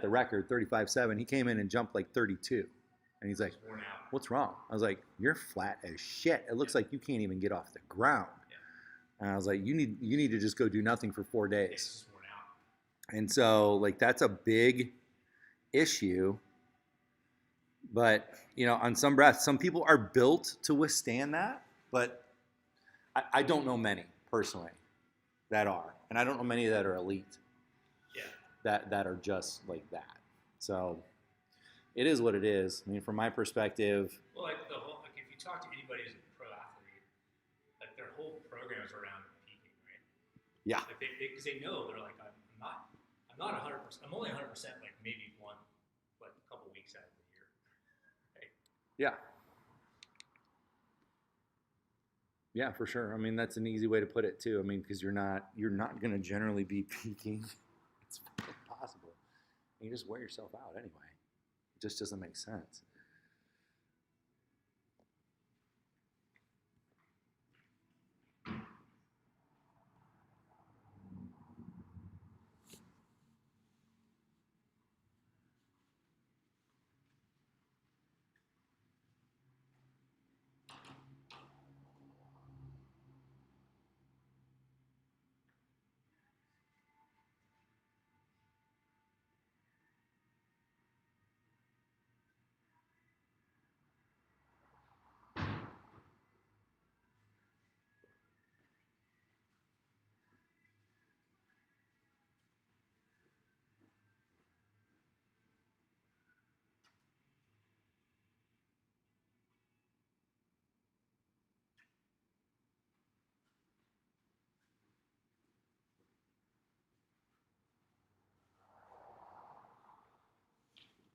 the record, 35.7. He came in and jumped like 32. And he's like, Worn out. what's wrong? I was like, you're flat as shit. It looks like you can't even get off the ground. And I was like, you need to just go do nothing for 4 days. It's just worn out. And so, like, that's a big issue. But, you know, on some breaths, some people are built to withstand that. But I don't know many, personally, that are. And I don't know many that are elite. Yeah. That are just like that. So it is what it is. I mean, from my perspective. Well, like if you talk to anybody who's a pro athlete, like their whole program is around peaking, right? Yeah. Like because they know they're like, I'm not 100%. I'm only 100%, like maybe a couple weeks out of the year. Right? Yeah. Yeah, for sure. I mean, that's an easy way to put it too. I mean, because you're not going to generally be peaking. It's impossible. You just wear yourself out anyway. It just doesn't make sense.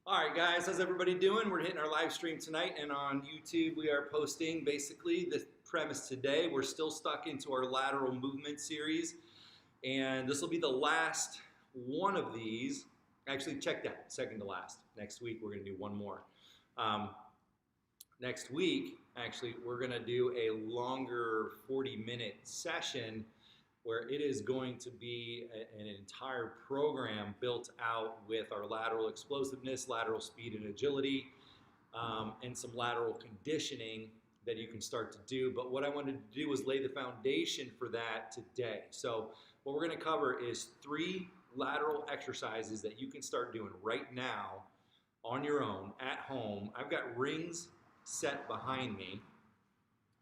All right, guys, how's everybody doing? We're hitting our live stream tonight, and on YouTube we are posting basically the premise today. We're still stuck into our lateral movement series, and this will be the last one of these. Actually, check that, second to last. Next week we're going to do one more. Next week, actually, we're going to do a longer 40-minute session where it is going to be an entire program built out with our lateral explosiveness, lateral speed and agility, and some lateral conditioning that you can start to do. But what I wanted to do was lay the foundation for that today. So what we're going to cover is 3 lateral exercises that you can start doing right now on your own at home. I've got rings set behind me.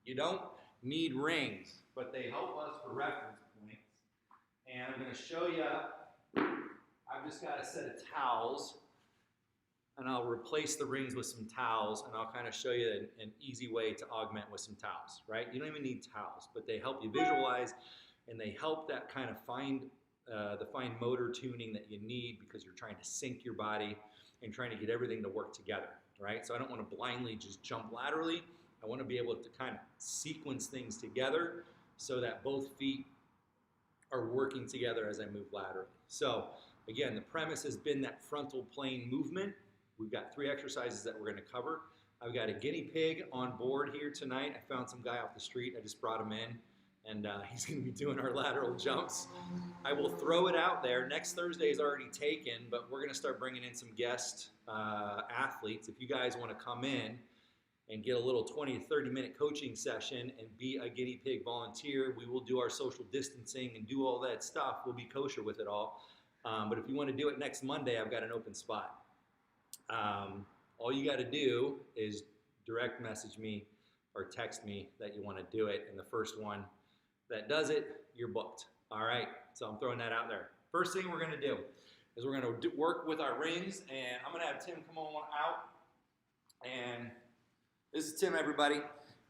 You don't need rings, but they help us for reference points. And I'm going to show you, I've just got a set of towels, and I'll replace the rings with some towels, and I'll kind of show you an easy way to augment with some towels, right? You don't even need towels, but they help you visualize, and they help that kind of find the fine motor tuning that you need because you're trying to sync your body and trying to get everything to work together, right? So I don't want to blindly just jump laterally. I want to be able to kind of sequence things together so that both feet are working together as I move laterally. So again, the premise has been that frontal plane movement. We've got 3 exercises that we're going to cover. I've got a guinea pig on board here tonight. I found some guy off the street. I just brought him in, and he's going to be doing our lateral jumps. I will throw it out there. Next Thursday is already taken, but we're going to start bringing in some guest athletes. If you guys want to come in and get a little 20 to 30 minute coaching session and be a guinea pig volunteer, we will do our social distancing and do all that stuff. We'll be kosher with it all. But if you want to do it next Monday, I've got an open spot. All you got to do is direct message me or text me that you want to do it, and the first one that does it, you're booked. All right, so I'm throwing that out there. First thing we're going to do is we're going to work with our rings, and I'm going to have Tim come on out. And this is Tim, everybody.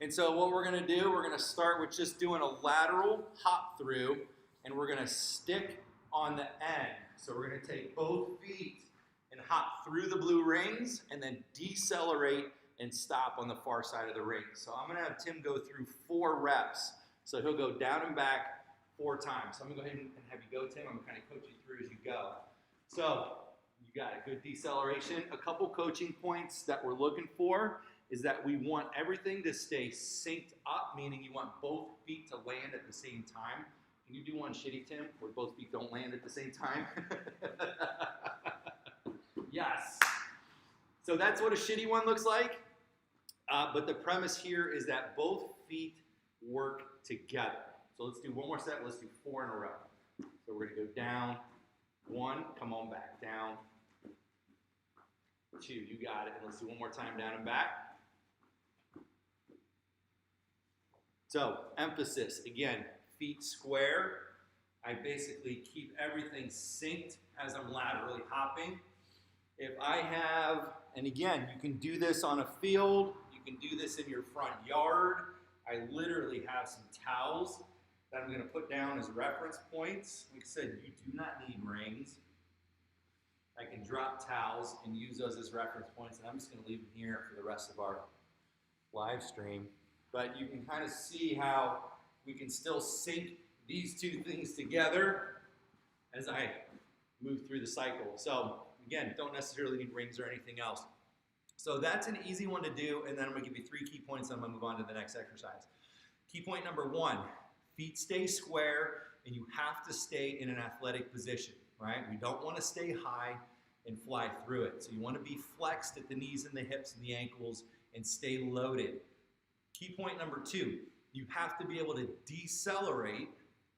And so what we're going to do, we're going to start with just doing a lateral hop through, and we're going to stick on the end. So we're going to take both feet and hop through the blue rings and then decelerate and stop on the far side of the ring. So I'm going to have Tim go through 4 reps. So he'll go down and back 4 times. So I'm going to go ahead and have you go, Tim. I'm going to kind of coach you through as you go. So you got a good deceleration. A couple coaching points that we're looking for is that we want everything to stay synced up, meaning you want both feet to land at the same time. Can you do one shitty, Tim, where both feet don't land at the same time? Yes. So that's what a shitty one looks like. But the premise here is that both feet work together. So let's do one more set. Let's do 4 in a row. So we're going to go down, 1, come on back, down, 2, you got it. And let's do one more time, down and back. So emphasis, again, feet square. I basically keep everything synced as I'm laterally hopping. If I have, and again, you can do this on a field, you can do this in your front yard. I literally have some towels that I'm going to put down as reference points. Like I said, you do not need rings. I can drop towels and use those as reference points, and I'm just going to leave them here for the rest of our live stream. But you can kind of see how we can still sync these two things together as I move through the cycle. So again, don't necessarily need rings or anything else. So that's an easy one to do, and then I'm going to give you 3 key points, and I'm going to move on to the next exercise. Key point number 1, feet stay square, and you have to stay in an athletic position, right? We don't want to stay high and fly through it. So you want to be flexed at the knees and the hips and the ankles and stay loaded. Key point number 2, you have to be able to decelerate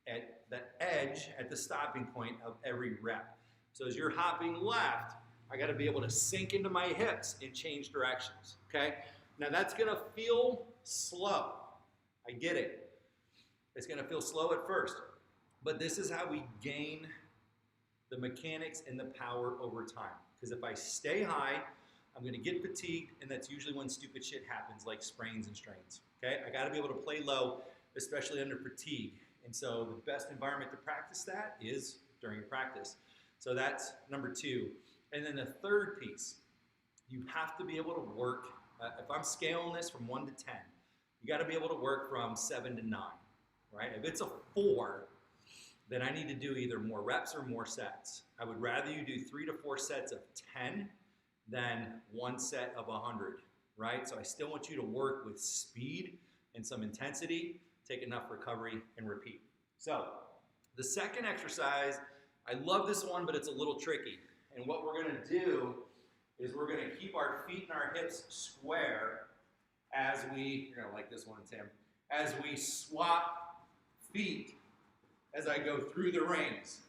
at the edge, at the stopping point of every rep. So as you're hopping left, I got to be able to sink into my hips and change directions, okay? Now that's going to feel slow. I get it. It's going to feel slow at first, but this is how we gain the mechanics and the power over time. Because if I stay high, I'm going to get fatigued, and that's usually when stupid shit happens, like sprains and strains, okay? I got to be able to play low, especially under fatigue. And so the best environment to practice that is during practice. So that's number 2. And then the third piece, you have to be able to work, if I'm scaling this from 1 to 10, you got to be able to work from 7 to 9, right? If it's a 4, then I need to do either more reps or more sets. I would rather you do 3 to 4 sets of 10 than 1 set of 100, right? So I still want you to work with speed and some intensity, take enough recovery, and repeat. So the second exercise, I love this one, but it's a little tricky. And what we're going to do is we're going to keep our feet and our hips square as we, you're going to like this one, Tim, as we swap feet as I go through the rings.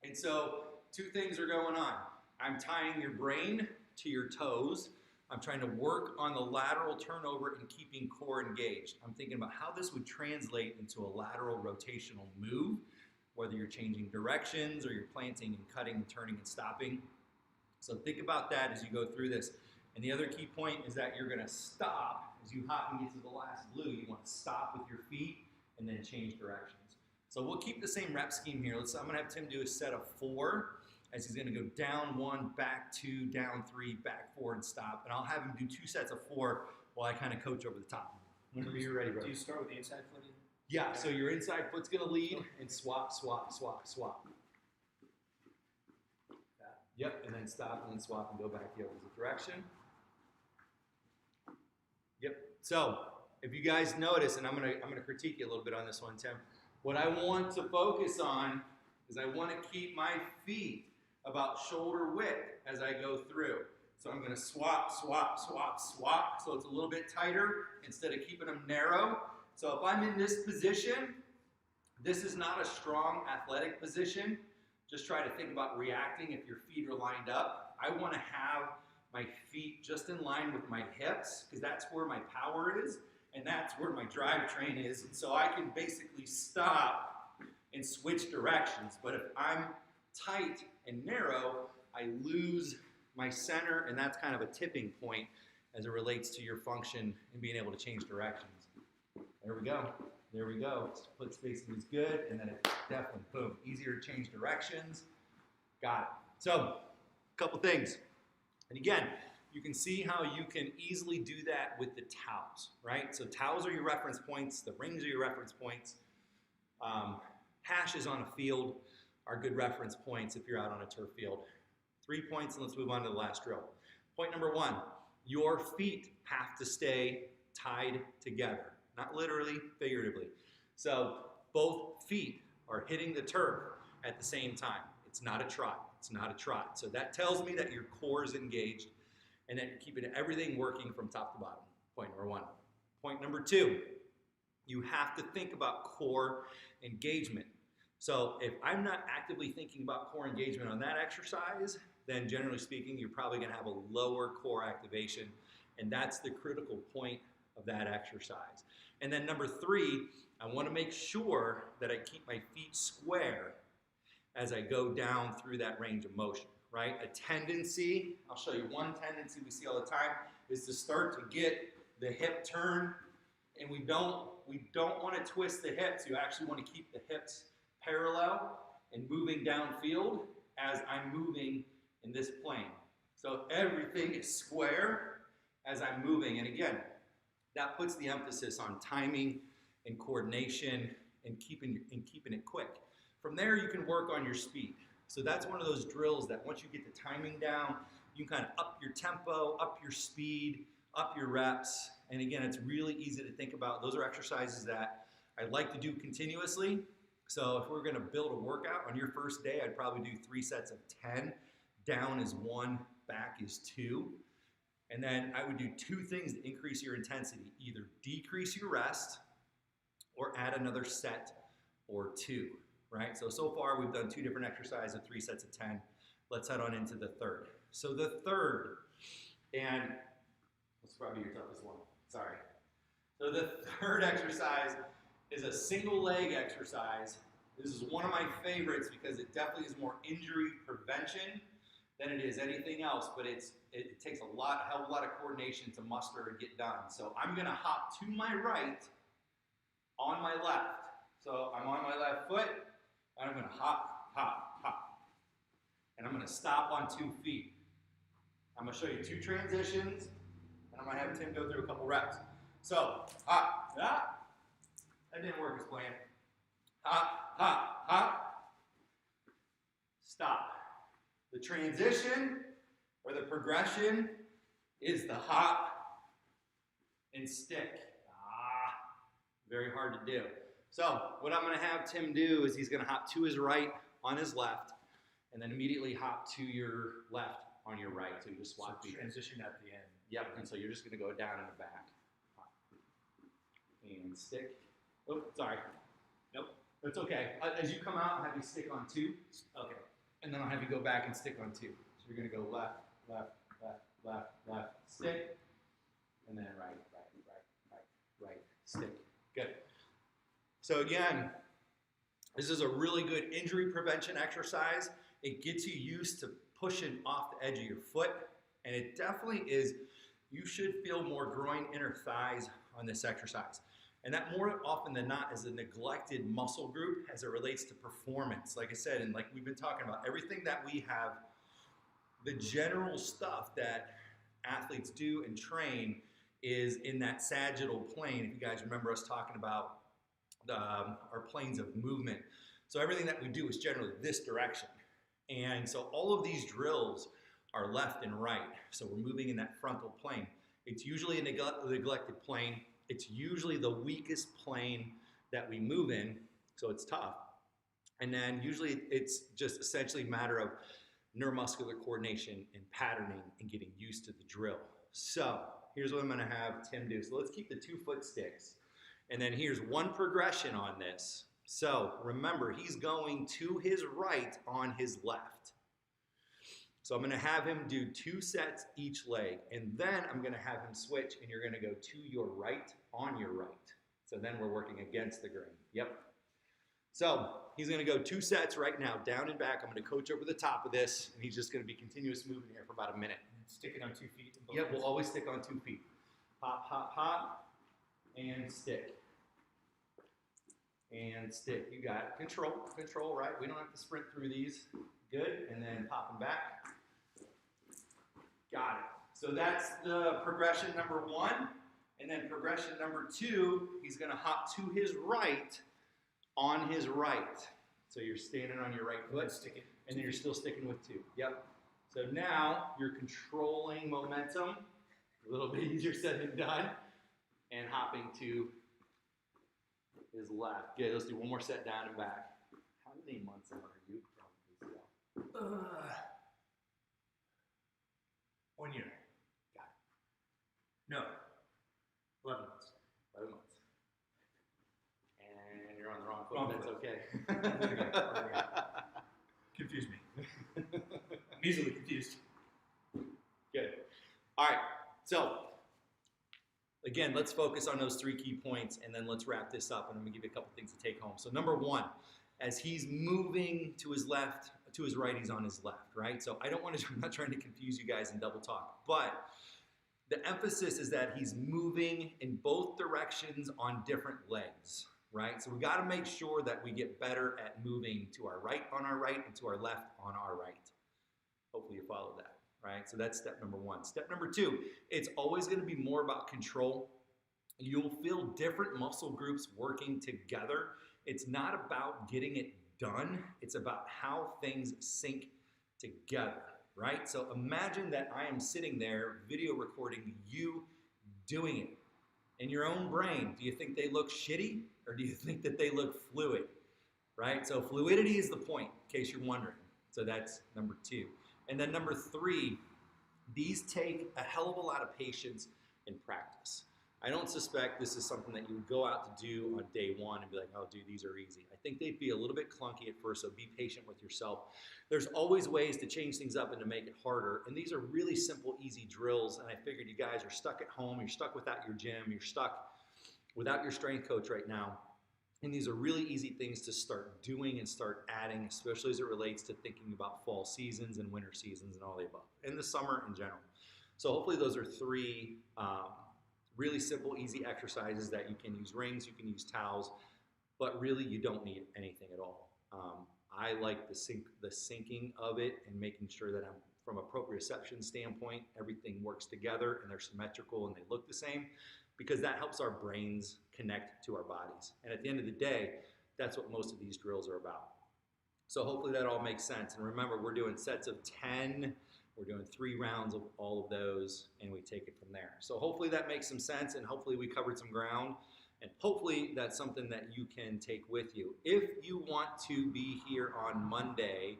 And so 2 things are going on. I'm tying your brain to your toes. I'm trying to work on the lateral turnover and keeping core engaged. I'm thinking about how this would translate into a lateral rotational move, whether you're changing directions or you're planting and cutting and turning and stopping. So think about that as you go through this. And the other key point is that you're going to stop. As you hop and get to the last blue, you want to stop with your feet and then change directions. So we'll keep the same rep scheme here. I'm going to have Tim do a set of 4, as he's going to go down 1, back 2, down 3, back 4, and stop. And I'll have him do 2 sets of 4 while I kind of coach over the top. Whenever you're ready, bro. Do you start with the inside foot? Yeah, so your inside foot's going to lead and swap, swap, swap, swap. Yep, and then stop and then swap and go back the opposite direction. Yep. So if you guys notice, and I'm gonna critique you a little bit on this one, Tim. What I want to focus on is I want to keep my feet about shoulder width as I go through. So I'm going to swap, swap, swap, swap. So it's a little bit tighter instead of keeping them narrow. So if I'm in this position, this is not a strong athletic position. Just try to think about reacting if your feet are lined up. I want to have my feet just in line with my hips because that's where my power is and that's where my drivetrain is. And so I can basically stop and switch directions. But if I'm tight and narrow, I lose my center, and that's kind of a tipping point as it relates to your function and being able to change directions. There we go. There we go. Foot spacing is good, and then it's definitely, boom, easier to change directions. Got it. So, a couple things. And again, you can see how you can easily do that with the towels, right? So towels are your reference points. The rings are your reference points. Hashes on a field are good reference points if you're out on a turf field. 3 points, and let's move on to the last drill. Point number 1, your feet have to stay tied together. Not literally, figuratively. So both feet are hitting the turf at the same time. It's not a trot. It's not a trot. So that tells me that your core is engaged and that you're keeping everything working from top to bottom. Point number one. Point number two, you have to think about core engagement. So if I'm not actively thinking about core engagement on that exercise, then generally speaking, you're probably going to have a lower core activation, and that's the critical point of that exercise. And then number three, I want to make sure that I keep my feet square as I go down through that range of motion, right? A tendency, I'll show you one tendency we see all the time, is to start to get the hip turn, and we don't want to twist the hips. You actually want to keep the hips parallel and moving downfield as I'm moving in this plane. So everything is square as I'm moving, and again, that puts the emphasis on timing and coordination and keeping it quick. From there, you can work on your speed. So that's one of those drills that once you get the timing down, you can kind of up your tempo, up your speed, up your reps. And again, it's really easy to think about. Those are exercises that I like to do continuously. So if we're gonna build a workout on your first day, I'd probably do 3 sets of 10. Down is 1, back is 2. And then I would do 2 things to increase your intensity. Either decrease your rest or add another set or 2, right? So far we've done 2 different exercises, 3 sets of 10. Let's head on into the third. So the third, and that's probably your toughest one, sorry. So the third exercise is a single leg exercise. This is one of my favorites because it definitely is more injury prevention than it is anything else, but it takes a hell of a lot of coordination to muster and get done. So I'm gonna hop to my right on my left. So I'm on my left foot, and I'm gonna hop, hop, hop. And I'm gonna stop on 2 feet. I'm gonna show you 2 transitions, and I'm gonna have Tim go through a couple reps. So, hop, hop. That didn't work as planned. Hop, hop, hop. Stop. The transition or the progression is the hop and stick. Very hard to do. So what I'm going to have Tim do is he's going to hop to his right on his left, and then immediately hop to your left on your right. So you just swap feet. Transition at the end. Yep, and so you're just going to go down in the back. And stick. Oh, sorry. Nope, that's okay. As you come out, I'll have you stick on 2. Okay. And then I'll have you go back and stick on 2. So you're going to go left, left, left, left, left, stick, and then right, right, right, right, right, stick. Good. So again, this is a really good injury prevention exercise. It gets you used to pushing off the edge of your foot, and it definitely is, you should feel more groin inner thighs on this exercise. And that more often than not is a neglected muscle group as it relates to performance. Like I said, and like we've been talking about, everything that we have, the general stuff that athletes do and train is in that sagittal plane. If you guys remember us talking about our planes of movement. So everything that we do is generally this direction. And so all of these drills are left and right. So we're moving in that frontal plane. It's usually a neglected plane. It's usually the weakest plane that we move in, so it's tough. And then usually it's just essentially a matter of neuromuscular coordination and patterning and getting used to the drill. So here's what I'm gonna have Tim do. So let's keep the 2 foot sticks. And then here's one progression on this. So remember, he's going to his right on his left. So I'm gonna have him do 2 sets each leg, and then I'm gonna have him switch, and you're gonna go to your right on your right. So then we're working against the grain. Yep. So he's gonna go 2 sets right now, down and back. I'm gonna coach over the top of this, and he's just gonna be continuous moving here for about a minute. Stick it on 2 feet. Yep, we'll always stick on 2 feet. Hop, hop, hop, and stick. And stick, you got it. Control, right? We don't have to sprint through these. Good, and then pop them back. Got it. So that's the progression number 1. And then progression number 2, he's gonna hop to his right on his right. So you're standing on your right foot, and then you're still sticking with 2. Yep. So now you're controlling momentum, a little bit easier said than done, and hopping to his left. Good, let's do one more set down and back. How many months in are you? 1 year. Got No. 11 months. 11 months. And you're on the wrong foot. Wrong That's foot. okay. Confuse me. I'm easily confused. Good. All right. So, again, let's focus on those 3 key points, and then let's wrap this up, and I'm going to give you a couple things to take home. So, number 1, as he's moving to his left, to his right, he's on his left, right? So, I'm not trying to confuse you guys and double talk, but the emphasis is that he's moving in both directions on different legs, right? So, we got to make sure that we get better at moving to our right on our right and to our left on our right. Hopefully, you follow that. Right? So that's step number 1. Step number 2, it's always going to be more about control. You'll feel different muscle groups working together. It's not about getting it done. It's about how things sync together, right? So imagine that I am sitting there video recording you doing it in your own brain. Do you think they look shitty or do you think that they look fluid, right? So fluidity is the point, in case you're wondering. So that's number 2. And then number 3, these take a hell of a lot of patience and practice. I don't suspect this is something that you would go out to do on day 1 and be like, oh, dude, these are easy. I think they'd be a little bit clunky at first, so be patient with yourself. There's always ways to change things up and to make it harder, and these are really simple, easy drills, and I figured you guys are stuck at home, you're stuck without your gym, you're stuck without your strength coach right now. And these are really easy things to start doing and start adding, especially as it relates to thinking about fall seasons and winter seasons and all the above, and the summer in general. So hopefully those are 3 really simple, easy exercises that you can use rings, you can use towels, but really you don't need anything at all. I like the syncing of it and making sure that from a proprioception standpoint, everything works together and they're symmetrical and they look the same, because that helps our brains connect to our bodies. And at the end of the day, that's what most of these drills are about. So hopefully that all makes sense. And remember, we're doing sets of 10. We're doing 3 rounds of all of those, and we take it from there. So hopefully that makes some sense, and hopefully we covered some ground. And hopefully that's something that you can take with you. If you want to be here on Monday,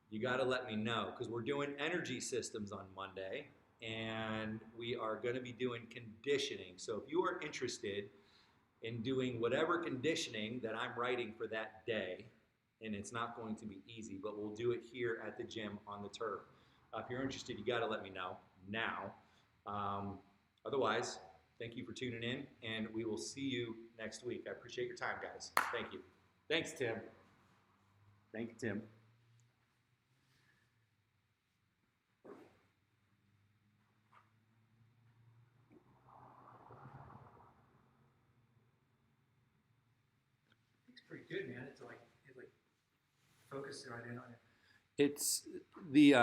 you got to let me know, because we're doing energy systems on Monday. And we are going to be doing conditioning. So if you are interested in doing whatever conditioning that I'm writing for that day, and it's not going to be easy, but we'll do it here at the gym on the turf. If you're interested, you got to let me know now. Otherwise, thank you for tuning in, and we will see you next week. I appreciate your time, guys. Thank you. Thanks, Tim. Thank you, Tim. It's pretty good, man. It focused right in on it. It's the